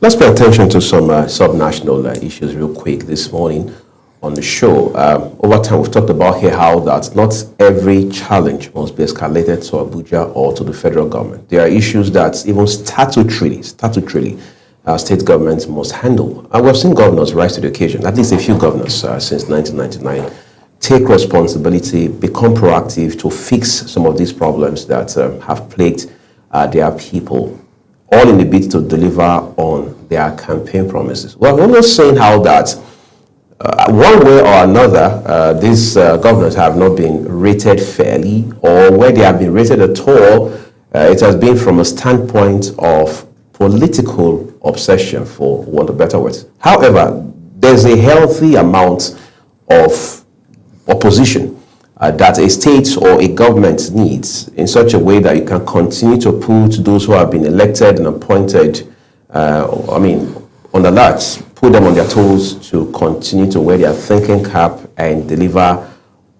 Let's pay attention to some sub-national issues real quick this morning on the show. Over time, we've talked about here how that not every challenge must be escalated to Abuja or to the federal government. There are issues that even statutorily, state governments must handle. And we've seen governors rise to the occasion, at least a few governors since 1999, take responsibility, become proactive to fix some of these problems that have plagued their people, all in the bid to deliver on their campaign promises. Well, we're not saying how that one way or another, these governors have not been rated fairly, or where they have been rated at all, it has been from a standpoint of political obsession, for want of better words. However, there's a healthy amount of opposition that a state or a government needs in such a way that you can continue to put those who have been elected and appointed, on alert, put them on their toes to continue to wear their thinking cap and deliver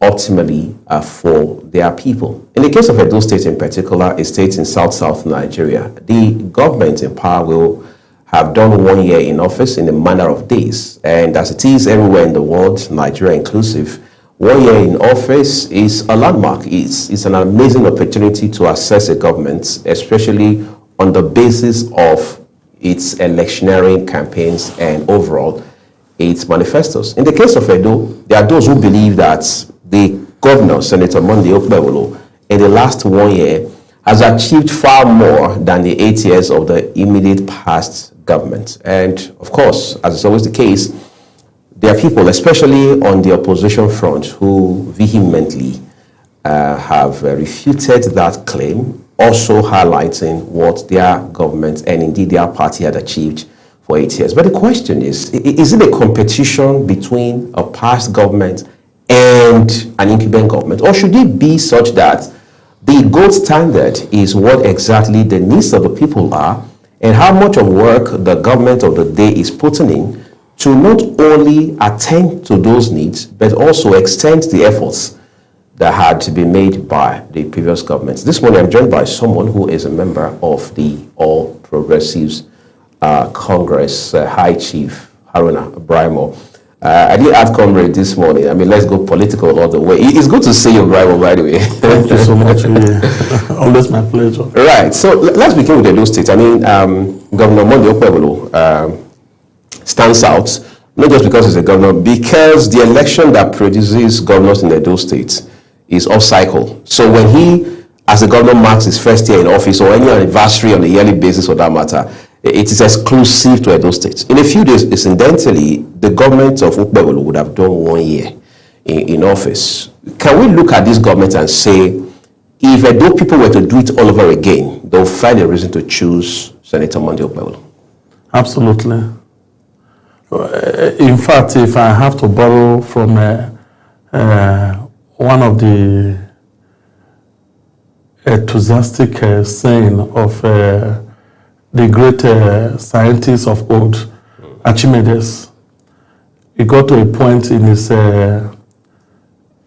ultimately for their people. In the case of Edo State in particular, a state in South Nigeria, the government in power will have done 1 year in office in a matter of days. And as it is everywhere in the world, Nigeria inclusive, 1 year in office is a landmark. It's an amazing opportunity to assess a government, especially on the basis of its electioneering campaigns and overall its manifestos. In the case of Edo, there are those who believe that the governor, Senator Monday Okpebholo, in the last 1 year has achieved far more than the 8 years of the immediate past government. And of course, as is always the case, there are people, especially on the opposition front, who vehemently have refuted that claim, also highlighting what their government and indeed their party had achieved for 8 years. But the question is it a competition between a past government and an incumbent government? Or should it be such that the gold standard is what exactly the needs of the people are and how much of work the government of the day is putting in to not only attend to those needs, but also extend the efforts that had been made by the previous governments? This morning, I'm joined by someone who is a member of the All Progressives Congress, High Chief Haruna Braimoh. I did add comrade this morning. Let's go political all the way. It's good to see you, Braimoh, by the way. Thank you so much. Always my pleasure. Right. So let's begin with Edo State. Governor Monday Okpebholo stands out, not just because he's a governor, because the election that produces governors in Edo State is off cycle. So when he, as a governor, marks his first year in office or any anniversary on a yearly basis for that matter, it is exclusive to Edo State. In a few days, incidentally, the government of Okpebholo would have done 1 year in office. Can we look at this government and say, if Edo people were to do it all over again, they'll find a reason to choose Senator Monday Okpebholo? Absolutely. In fact, if I have to borrow from one of the enthusiastic saying of the great scientists of old, Archimedes, he got to a point in his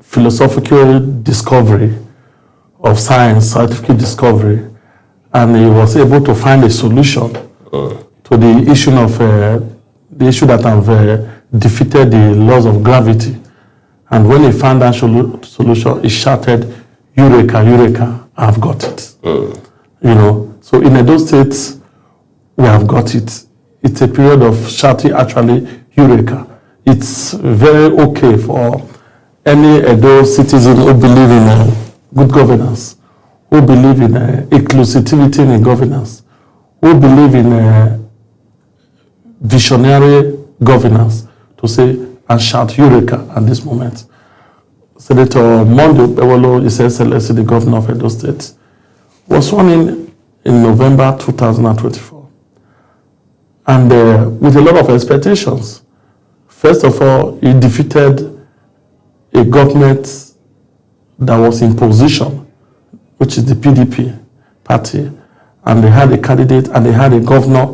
philosophical discovery of science, scientific discovery, and he was able to find a solution to the issue that have defeated the laws of gravity. And when he found that solution, he shouted, "Eureka, Eureka, I've got it." So in Edo State, we have got it. It's a period of shouting, actually, Eureka. It's very okay for any Edo citizen who believe in good governance, who believe in inclusivity in governance, who believe in visionary governance, to say and shout Eureka at this moment. Senator Monday Okpebholo, His Excellency, the governor of Edo State, was sworn in November 2024. And with a lot of expectations. First of all, he defeated a government that was in position, which is the PDP party, and they had a candidate and they had a governor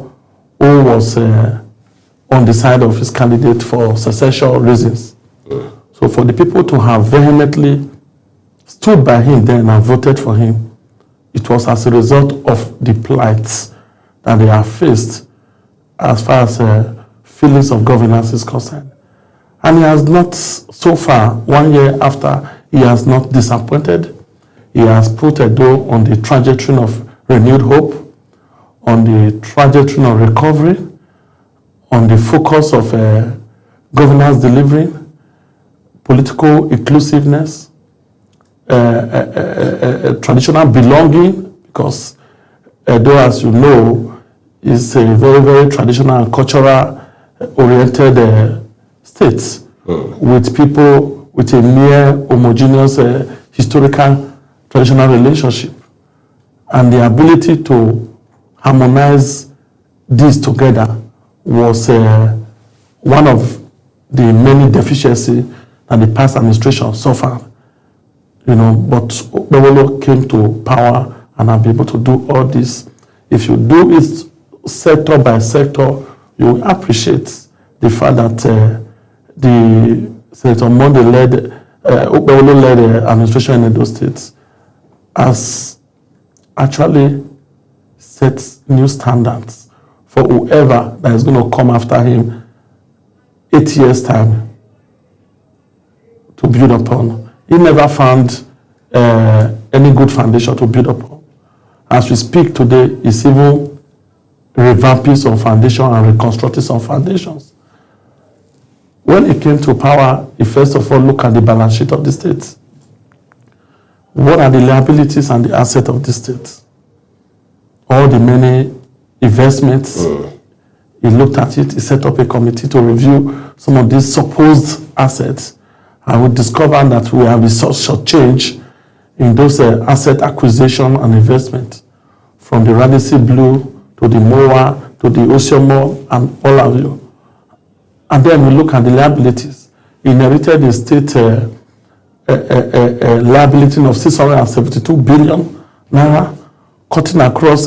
who was on the side of his candidate for secession reasons. So for the people to have vehemently stood by him then and voted for him, it was as a result of the plights that they have faced as far as feelings of governance is concerned. And he has not, so far, 1 year after, he has not disappointed. He has put Edo on the trajectory of renewed hope, on the trajectory of recovery, on the focus of governance delivery, political inclusiveness, traditional belonging, because Edo, as you know, is a very, very traditional and cultural oriented state with people with a near homogeneous historical traditional relationship. And the ability to harmonize these together was one of the many deficiencies that the past administration suffered. But Okpebholo came to power and have been able to do all this. If you do it sector by sector, you will appreciate the fact that the Senator Monday led, Okpebholo led administration in Edo State has actually set new standards for whoever that is going to come after him 8 years' time to build upon. He never found any good foundation to build upon. As we speak today, he's even revamping some foundation and reconstructing some foundations. When he came to power, he first of all looked at the balance sheet of the state. What are the liabilities and the assets of the state? All the many investments. He looked at it, he set up a committee to review some of these supposed assets. And we discovered that we have resource shortchange in those asset acquisition and investment, from the Radissi Blue to the MOA to the Oshomo and all of you. And then we look at the liabilities. He inherited the state liability of 672 billion naira, cutting across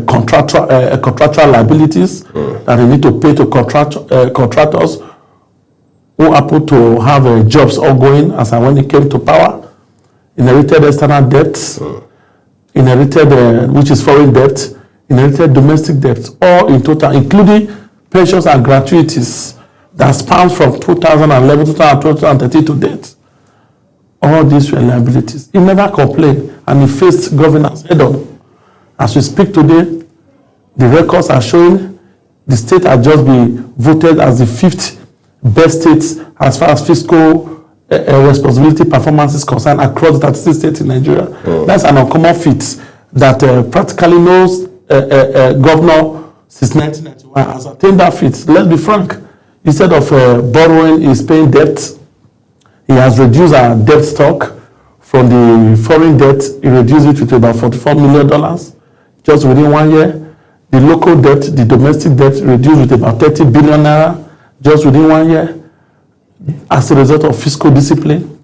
contractual liabilities that they need to pay to contractors who happen to have jobs ongoing as and when he came to power. Inherited external debts, inherited which is foreign debt, inherited domestic debt, all in total, including pensions and gratuities that spans from 2011 to 2013 to date. All these were liabilities. He never complained, and he faced governance head on. As we speak today, the records are showing the state has just been voted as the 5th best state as far as fiscal responsibility performance is concerned across 36 states in Nigeria. That's an uncommon feat that practically no governor since 1991 has attained that feat. Let's be frank. Instead of borrowing, he's paying debt. He has reduced our debt stock from the foreign debt. He reduced it to about $44 million just within 1 year. The local debt, the domestic debt, reduced with about 30 billion naira just within 1 year. As a result of fiscal discipline,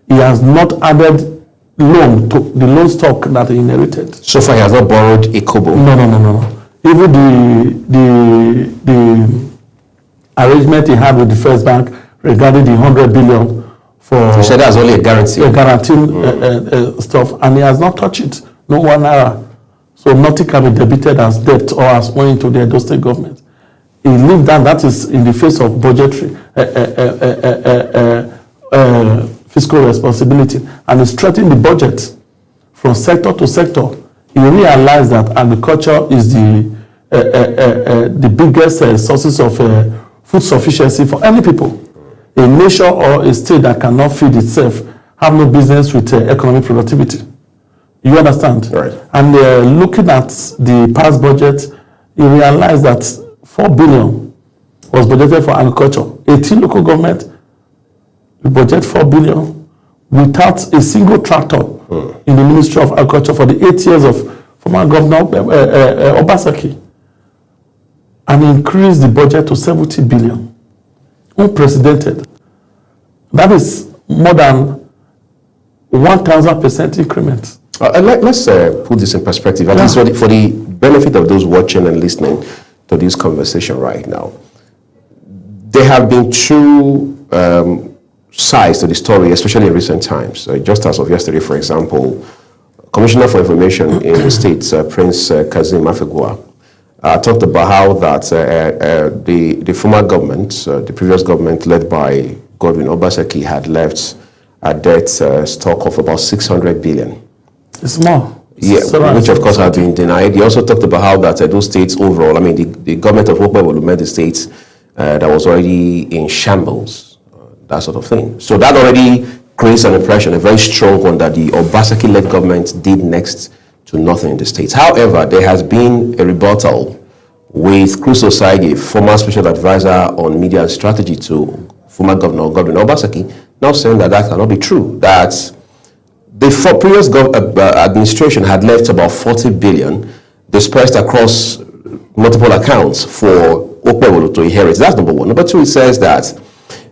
he has not added loan to the loan stock that he inherited. So far, he has not borrowed a kobo. No. Even the arrangement he had with the First Bank regarding the 100 billion for. You said that's only a guarantee. A guarantee stuff, and he has not touched it. No 1 naira. So nothing can be debited as debt or as money into the Edo State government. He lived that is in the face of budgetary fiscal responsibility, and he strengthened the budget from sector to sector. He realized that agriculture is the biggest sources of food sufficiency for any people. A nation or a state that cannot feed itself have no business with economic productivity. You understand? Right. And looking at the past budget, he realized that 4 billion was budgeted for agriculture. 18 local government budget 4 billion without a single tractor in the Ministry of Agriculture for the 8 years of former Governor Obaseki, and increased the budget to 70 billion. Unprecedented. That is more than 1,000% increment. Let's put this in perspective, at least for the benefit of those watching and listening to this conversation right now. There have been two sides to the story, especially in recent times. Just as of yesterday, for example, Commissioner for Information in the state, Prince Kazim Afegwa, talked about how that the former government, the previous government led by Godwin Obaseki, had left a debt stock of about 600 billion. It's more. Yeah, which of course has been denied. He also talked about how that those states overall, I mean, the government of Okpebholo met the states that was already in shambles, that sort of thing. So that already creates an impression, a very strong one, that the Obaseki-led government did next to nothing in the states. However, there has been a rebuttal with Cruz Osage, former special advisor on media and strategy to former Governor Godwin Obaseki, now saying that that cannot be true, that the previous administration had left about 40 billion dispersed across multiple accounts for Okpebholo to inherit. That's number one. Number two, it says that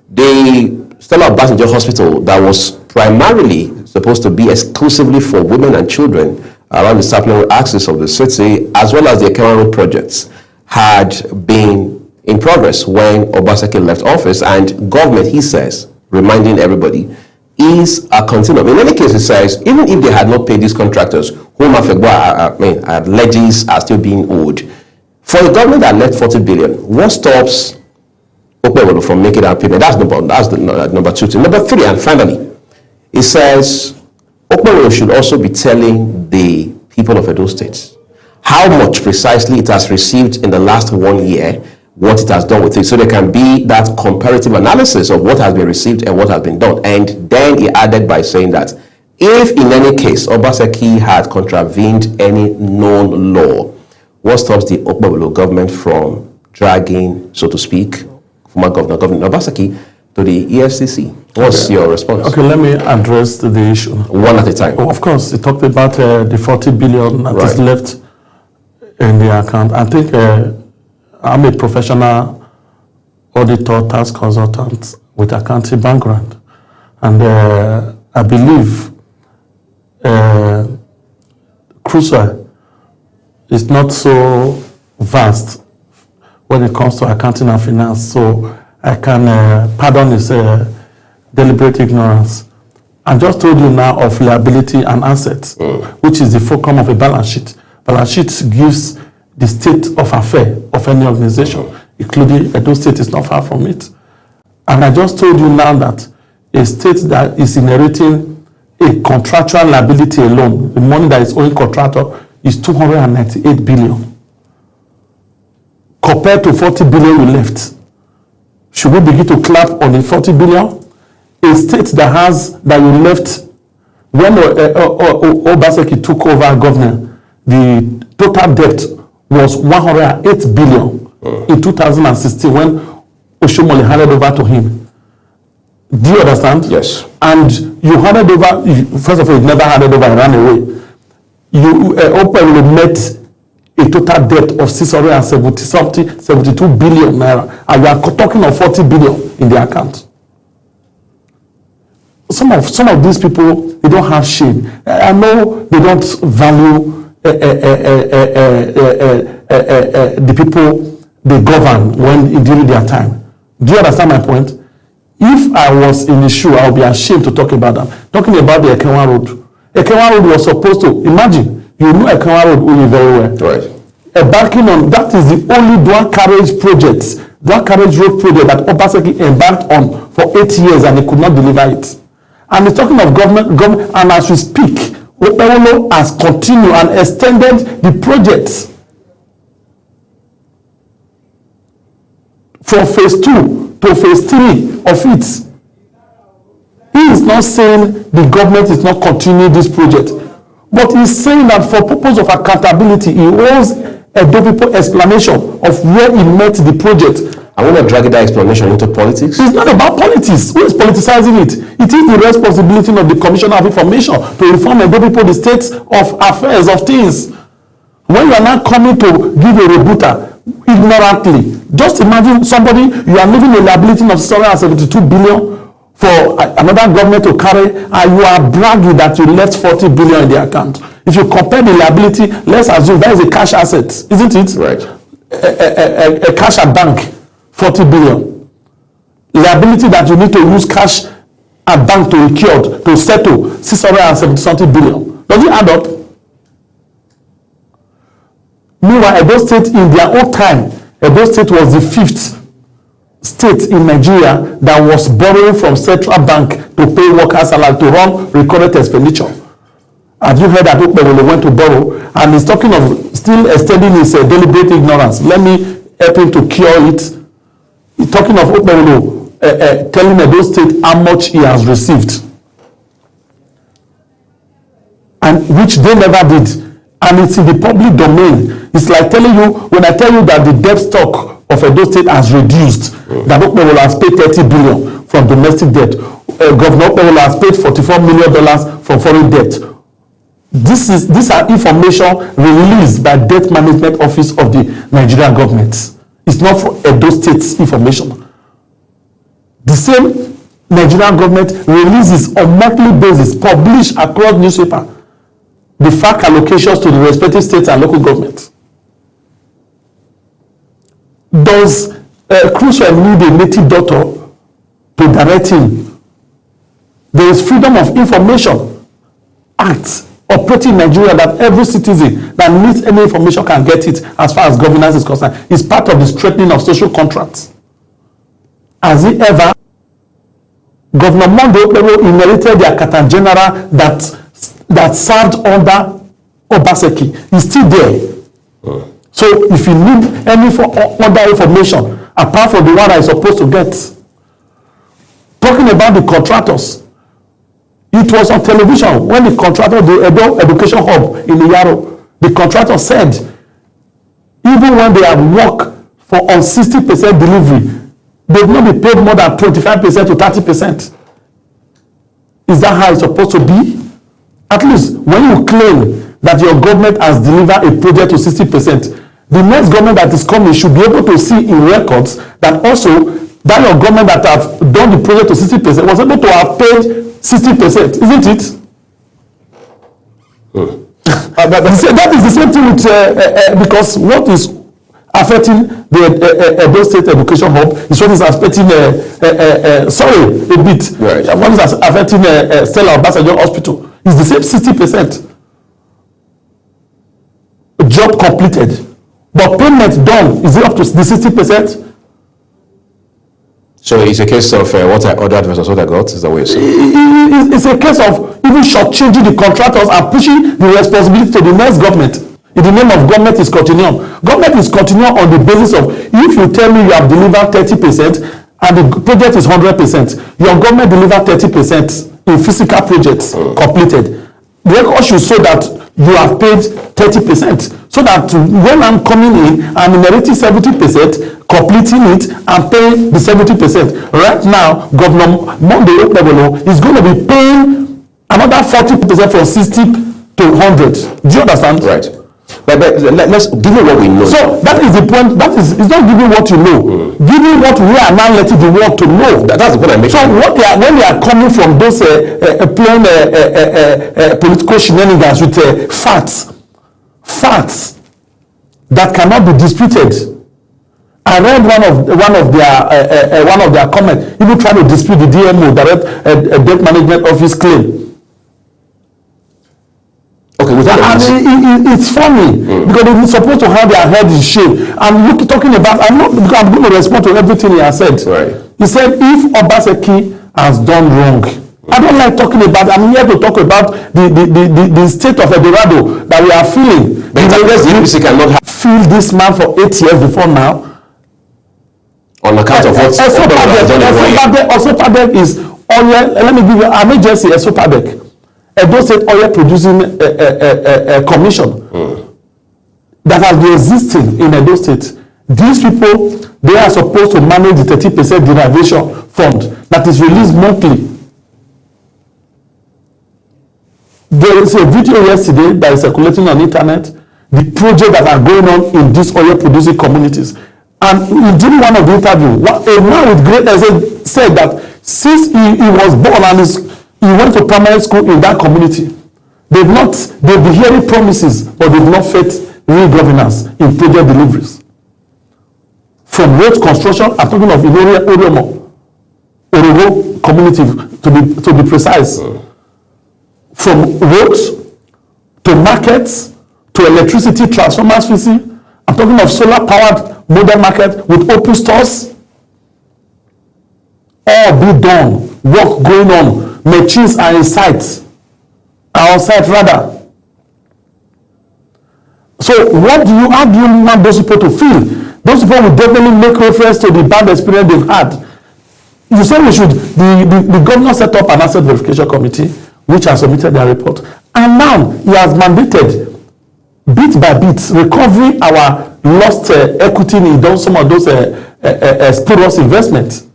the Stella Obasanjo Hospital that was primarily supposed to be exclusively for women and children around the Sapling axis of the city, as well as the Ekema Road projects, had been in progress when Obaseki left office, and government, he says, reminding everybody, is a continuum. In any case, it says, even if they had not paid these contractors, whom alleges are still being owed, for the government that left 40 billion, what stops Okpebholo from making that payment? That's number two. Number three, and finally, it says Okpebholo should also be telling the people of Edo State how much precisely it has received in the last 1 year, what it has done with it, so there can be that comparative analysis of what has been received and what has been done. And then he added by saying that if in any case Obaseki had contravened any known law, what stops the Okpebholo government from dragging, so to speak, former Governor Obaseki to the EFCC? What's your response? Okay, let me address the issue. One at a time. Of course, he talked about the 40 billion that is left in the account. I think I'm a professional auditor, tax consultant with accounting background. And I believe Crusoe is not so vast when it comes to accounting and finance. So I can pardon his deliberate ignorance. I just told you now of liability and assets, which is the fulcrum of a balance sheet. Balance sheet gives the state of affair of any organization, including Edo State is not far from it. And I just told you now that a state that is inheriting a contractual liability alone, the money that is owing contractor, is 298 billion. Compared to 40 billion we left. Should we begin to clap on the 40 billion? A state that you left, when Obaseki took over governor, the total debt was 108 billion in 2016 when Oshomole handed over to him. Do you understand? Yes. And you handed over, first of all, you never handed over and ran away. You Okpebholo met a total debt of 672 billion naira, and we are talking of 40 billion in the account. Some of these people, they don't have shame. I know they don't value the people they govern during their time. Do you understand my point? If I was in the shoe, I would be ashamed to talk about that. Talking about the Ekema Road. Ekema Road was supposed to, imagine, you know Ekema Road only very well. Right. Embarking on, that is the only dual carriage road project that Obaseki embarked on for 8 years and they could not deliver it. And he's talking of government, and as we speak, Okpebholo has continued and extended the project from phase 2 to phase 3 of it. He is not saying the government is not continuing this project, but he's saying that for purpose of accountability, he owes Edo people explanation of where he met the project. I want to drag that explanation into politics. It's not about politics. Who is politicizing it? It is the responsibility of the Commissioner of Information to inform Edo people the state of affairs of things. When you are not coming to give a rebuttal ignorantly, just imagine somebody, you are leaving a liability of 672 billion for another government to carry, and you are bragging that you left 40 billion in the account. If you compare the liability, let's assume that is a cash asset, isn't it? Right. A cash at bank, 40 billion. Liability that you need to use cash at bank to incur, to settle 670 something billion. Does it add up? Meanwhile, Edo State, in their own time, Edo State was the 5th state in Nigeria that was borrowing from central bank to pay workers' salary to run recorded expenditure. Have you heard that Okpebholo went to borrow and he's talking of still extending his deliberate ignorance? Let me help him to cure it. He's talking of Okpebholo telling Edo State how much he has received, and which they never did, and it's in the public domain. It's like telling you, when I tell you that the debt stock of Edo State has reduced, that Okpebholo has paid 30 billion from domestic debt. Governor Okpebholo has paid $44 million from foreign debt. These are information released by Debt Management Office of the Nigerian government. It's not for Edo State's information. The same Nigerian government releases on monthly basis, publish across newspaper, the FAC allocations to the respective states and local governments. Does Crusoe need a native doctor to direct him? There is Freedom of Information Act operating in Nigeria that every citizen that needs any information can get it as far as governance is concerned. It's part of the strengthening of social contracts. Has it ever? Governor Monday Okpebholo inherited the Accountant General that served under Obaseki. He's still there. So if you need any other information apart from the one I is supposed to get, talking about the contractors, it was on television when the contractor, the Edo Education Hub in Iyaro, the contractor said, even when they have worked for on 60% delivery, they've not been paid more than 25% to 30%. Is that how it's supposed to be? At least when you claim that your government has delivered a project to 60%, the next government that is coming should be able to see in records that also that your government that have done the project to 60% was able to have paid 60%, isn't it? That is the same thing with because what is affecting the Edo State Education Hub is what is affecting a bit. Right. What is affecting Stella Obasanjo Hospital is the same 60%. Job completed. But payment done, is it up to the 60%? So it's a case of what I ordered versus what I got? Is that what you're saying? It's a case of even shortchanging the contractors and pushing the responsibility to the next government. In the name of government is continuum. Government is continuum on the basis of, if you tell me you have delivered 30% and the project is 100%, your government delivered 30% in physical projects completed. The record should show that you have paid 30%. So that when I'm coming in, I'm inheriting 70%, completing it, and paying the 70%. Right now, Governor Monday Okpebholo is going to be paying another 40% from 60 to 100. Do you understand? Right. But let's give you what we know. So that is the point. It's not giving what you know. Giving what we are now letting the world to know. That's the point I make. So when they are coming from those plain political shenanigans with facts that cannot be disputed. I read one of their comments, even trying to dispute the DMO, Debt Management Office claim. Okay, it's funny because they're supposed to have their head in shame. I'm talking about. I'm going to respond to everything he has said. Right. He said if Obaseki has done wrong, I don't like talking about. I'm here to talk about the state of Eldorado that we are feeling. The cannot feel this man for 8 years before now. On account of what? Osopadek is oil. Let me give you an emergency. Osopadek. Edo State Oil Producing Commission that has been existing in Edo State. These people, they are supposed to manage the 30% derivation fund that is released monthly. There is a video yesterday that is circulating on the internet, the project that are going on in these oil producing communities. And during one of the interviews, a man with great essence said that since he was born and he went to primary school in that community, they've been hearing promises, but they've not felt real governance in project deliveries. From road construction, I'm talking of Orogo community to be precise. From roads to markets, to electricity, transformers fixing. I'm talking of solar-powered modern market with open stores. All be done. Work going on. Machines are in sight. Are on site rather. So how do you want those people to feel? Those people will definitely make reference to the bad experience they've had. You say the governor set up an asset verification committee which has submitted their report. And now he has mandated bit by bit recovering our lost equity in some of those spurious investments.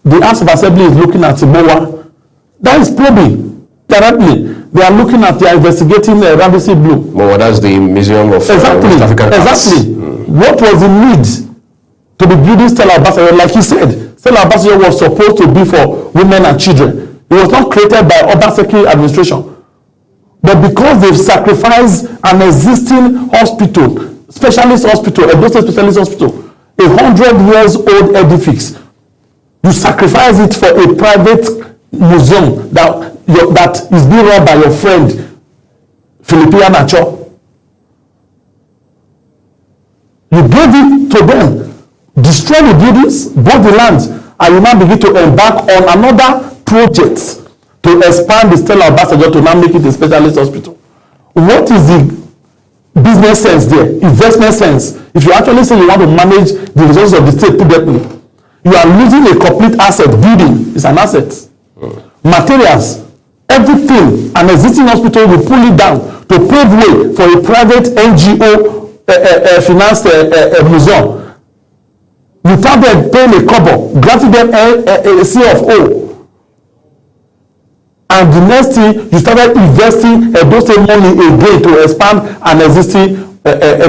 The House of Assembly is looking at Mowa. That is probing directly. They are looking at, they are investigating Ramsey Blue. Mowa, that's the Museum of Exactly. West African Arts. Exactly. What was the need to be building Stella Obasanjo? Like he said, Stella Obasanjo was supposed to be for women and children. It was not created by Obaseki administration. But because they've sacrificed an existing hospital, specialist hospital, a State specialist hospital, 100 years old edifice, you sacrifice it for a private museum that is being run by your friend, Philippia Nacho. You gave it to them, destroy the buildings, both the lands, and you now begin to embark on another project to expand the Stella Obasanjo to now make it a specialist hospital. What is the business sense there? Investment sense? If you actually say you want to manage the resources of the state prudently, you are losing a complete asset. Building is an asset. Materials, everything, an existing hospital will pull it down to pave way for a private NGO financed museum. Without them paying a kobo, granting them a C of O. And the next thing, you started investing those money again to expand an existing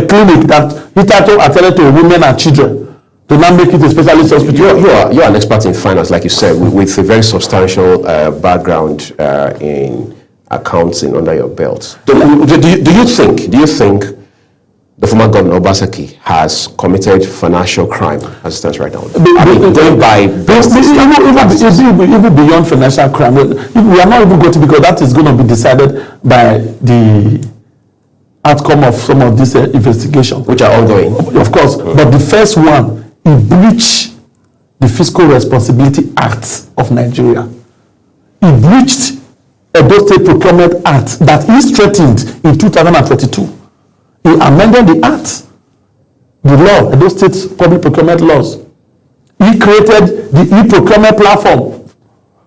clinic that hitherto attended to women and children to now make it a specialist hospital. You're an expert in finance, like you said, with a very substantial background in accounting under your belt. Do you think the former governor Obaseki has committed financial crime as it stands right now? Going by even beyond financial crime, we are not even going to, because that is going to be decided by the outcome of some of these investigations, which are ongoing, of course. But the first one, he breached the Fiscal Responsibility Act of Nigeria. He breached Edo State Procurement Act that is threatened in 2022. He amended the act, the law, Edo State public procurement laws. He created the e-procurement platform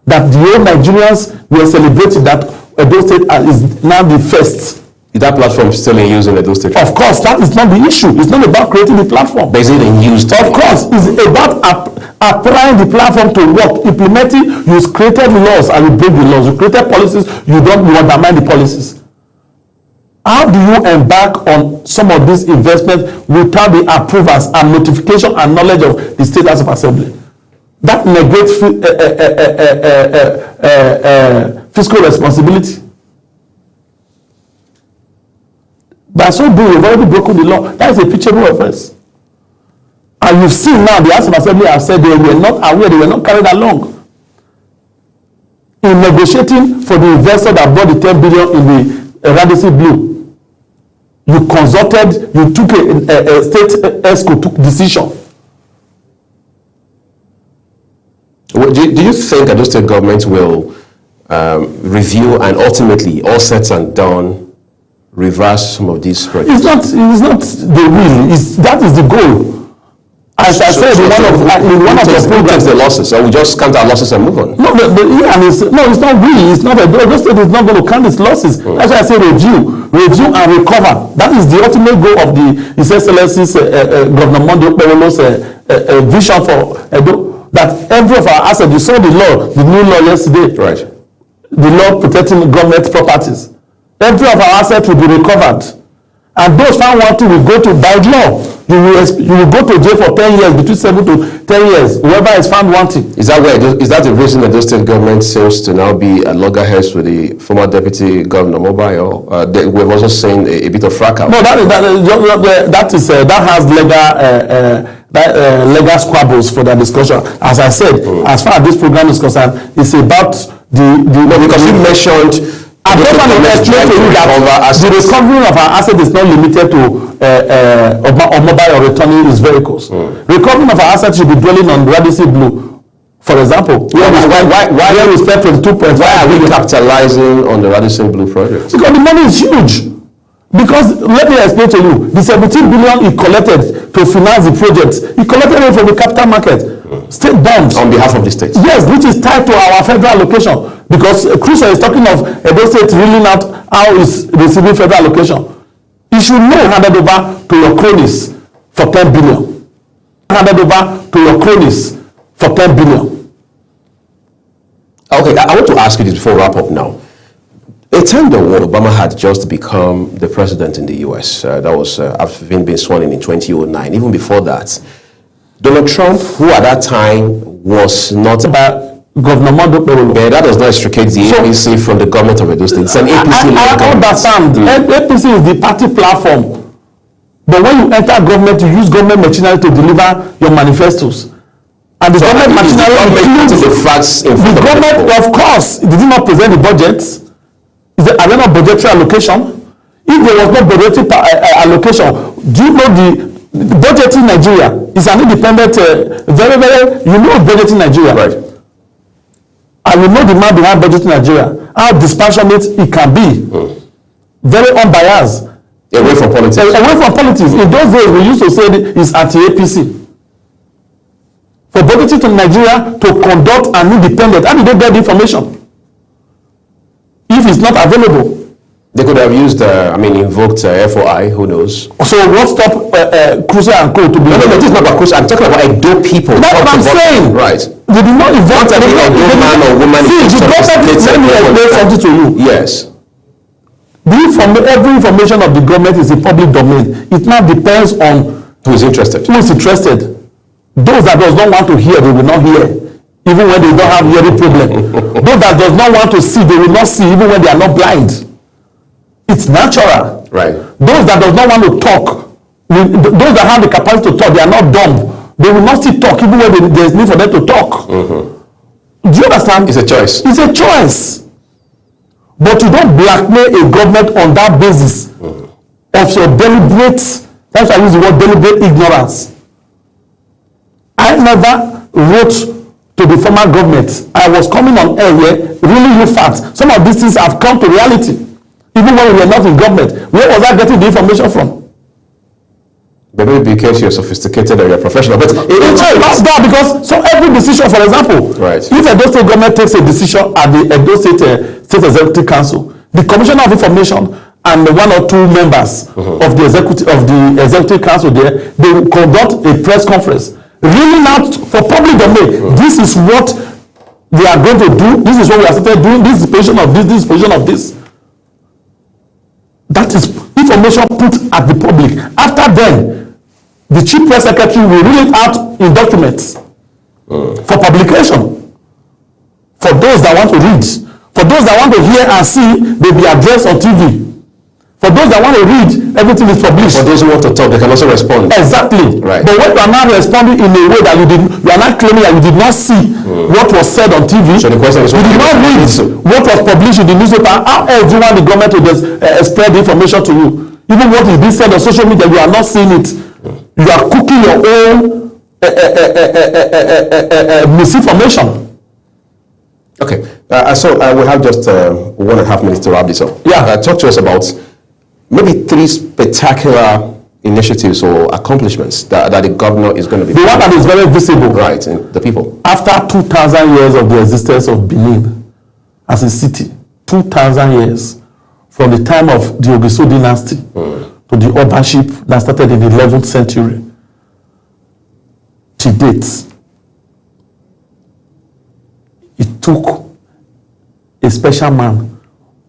that the whole Nigerians were celebrating, that Edo State is now the first. Is that platform still in use in Edo State? Of course, that is not the issue. It's not about creating the platform. But is it in use? Of course, it's about applying the platform to work, implementing. You created laws and you break the laws. You created policies, you undermine the policies. How do you embark on some of these investments without the approvals and notification and knowledge of the State House of Assembly? That negates fiscal responsibility. By so doing, you've already broken the law. That is a pitchable offense. And you've seen now the House of Assembly have said they were not aware, they were not carried along in negotiating for the investor that bought the 10 billion in the Ramsey Blue. You consulted, you took a state ESCO took decision. Do you think that the state government will review and ultimately, all said and done, reverse some of these projects? It's not the will. That is the goal. As I said, in one of the programs, the losses, so we just count our losses and move on. No, it's not really. It's not. The state is not going to count its losses. That's why I say review and recover. That is the ultimate goal of His Excellency's Governor Okpebholo's vision for Edo. That every of our assets. You saw the new law yesterday. Right. The law protecting government properties. Every of our assets will be recovered, and those found wanting will go to by law. You will go to jail for 10 years, between 7 to 10 years, whoever is found wanting. Is that the reason that the state government seems to now be at loggerheads with the former deputy governor Mobile? We've also seen a bit of fracas. No, that has legal squabbles for that discussion. As I said, as far as this program is concerned, it's about because you mentioned I just want to explain to you that the recovery of our asset is not limited to mobile or returning his vehicles. Recovery of our assets should be dwelling on Radisson Blue. For example, why are we spending 2.5? Why are we capitalizing on the Radisson Blue project? Because the money is huge. Because let me explain to you, the 17 billion he collected to finance the project, he collected it from the capital market, state bonds. On behalf of the state. Yes, which is tied to our federal allocation. Because Crusoe is talking of Edo State reeling out how it's receiving federal allocation. You should know handed over to your cronies for 10 billion. Handed over to your cronies for 10 billion. Okay, I want to ask you this before we wrap up now. A time when Obama had just become the president in the US, that was having been sworn in 2009. Even before that, Donald Trump, who at that time was not about Governor Okpebholo. Yeah, that does not extricate the APC from the government of Edo State. It's an APC. I understand. APC is the party platform. But when you enter government, you use government machinery to deliver your manifestos. And the government machinery includes the facts in front the government, of course, it did not present the budgets. Are there not budgetary allocation? If there was no budgetary allocation, do you know the budget in Nigeria is an independent, you know budget in Nigeria. Right. And you know the man behind budget in Nigeria, how dispassionate it can be. Very unbiased. Away from politics. Away from politics. In those days, we used to say it's anti-APC. For budgeting to Nigeria to conduct an independent, how did they get the information? If it's not available. They could have used, invoked FOI, who knows? So what stopped Crusoe and Co. to be... No, this is not about Crusoe. I'm talking about Edo people. That's what I'm saying. Right. They did not invoke... man or woman... See, the government... Let me explain something to you. Yes. Every information of the government is a public domain. It now depends on... Who is interested. Who is interested. Those that does not want to hear, they will not hear. Even when they don't have hearing problem. Those that does not want to see, they will not see, even when they are not blind. It's natural. Right. Those that does not want to talk, those that have the capacity to talk, they are not dumb. They will not still talk even when there is need for them to talk. Do you understand? It's a choice. It's a choice. But you don't blackmail a government on that basis of your deliberate, that's why I use the word deliberate ignorance. I never wrote to the former government. I was coming on air here, really you facts. Some of these things have come to reality. Even when we were not in government, where was I getting the information from? Maybe because you're sophisticated or you're professional. But it's not that, because so every decision, for example, right. If Edo State government takes a decision at the Edo State Executive Council, the Commissioner of Information and one or two members of the Executive Council there, they will conduct a press conference, reeling out for public domain. This is what they are going to do. This is what we are started doing. This is the position of this. This is the position of this. That is information put at the public. After then, the chief press secretary will reel it out in documents for publication. For those that want to read. For those that want to hear and see, they will be addressed on TV. For those that want to read, everything is published. For those who want to talk, they can also respond. Exactly. Right. But when you are not responding in a way that you are not claiming that you did not see what was said on TV, so the question is, you did not read what was published in the newspaper, how else do you want the government to spread the information to you? Even what is being said on social media, you are not seeing it. You are cooking your own misinformation. Okay. So we have just 1.5 minutes to wrap this up. Yeah. Talk to us about maybe 3 spectacular initiatives or accomplishments that the governor is going to be... The one that is very visible. Right, in the people. After 2,000 years of the existence of Benin as a city, 2,000 years from the time of the Ogiso dynasty to the Obaship that started in the 11th century to date, it took a special man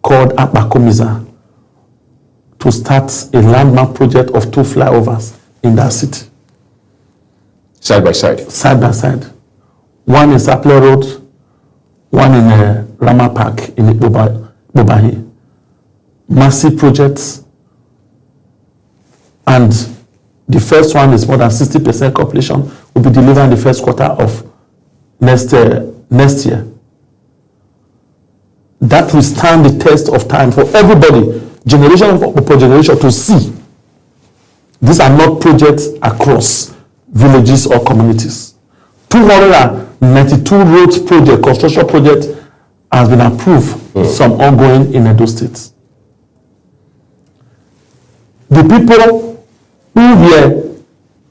called Akpakomiza to start a landmark project of 2 flyovers in that city. Side by side? Side by side. One in Sapele Road, one in Rama Park in Bobahi. Massive projects. And the first one is more than 60% completion, will be delivered in the first quarter of next year. that will stand the test of time for everybody, generation upon generation, to see. These are not projects across villages or communities. 292 roads project, construction project, has been approved, some ongoing in Edo State. The people who were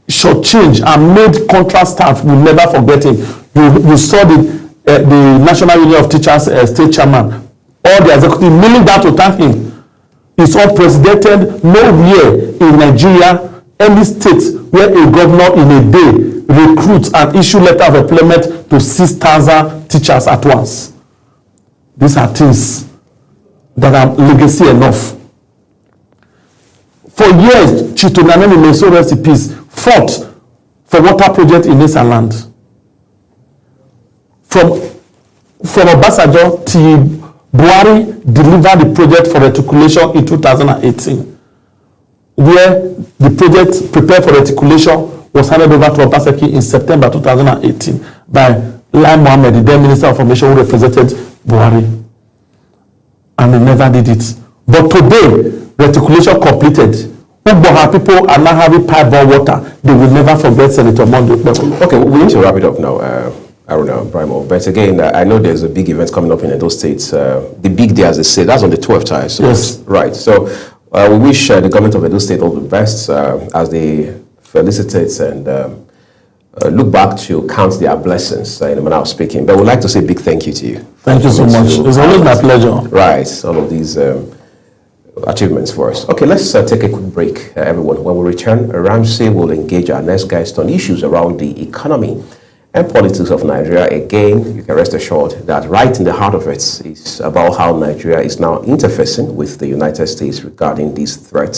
shortchanged and made contract staff will never forget him. You saw the National Union of Teachers state chairman, all the executive kneeling down to thank him. It's unprecedented. Nowhere in Nigeria, any state where a governor in a day recruits and issue letter of employment to 6,000 teachers at once. These are things that are legacy enough. For years, Chitonanemi Meso recipes fought for water project in this land. From Obasanjo till Buhari delivered the project for reticulation in 2018, where the project prepared for reticulation was handed over to Obaseki in September 2018 by Lai Mohammed, the then Minister of Information, who represented Buhari. And they never did it. But today, reticulation completed. Ugboha people are now having pipe-borne water. They will never forget Senator Monday Okpebholo. Okay, we need to wrap it up now, Braimoh. But again, I know there's a big event coming up in those states. The big day, as they say, that's on the 12th time. So yes. Right. So we wish the government of Edo State all the best as they felicitate and look back to count their blessings in the manner of speaking. But we'd like to say a big thank you to you. Thank you so much. It's always my pleasure. Right. All of these achievements for us. Okay, let's take a quick break, everyone. When we return, Ramsey will engage our next guest on issues around the economy and politics of Nigeria. Again, you can rest assured that right in the heart of it is about how Nigeria is now interfacing with the United States regarding these threats.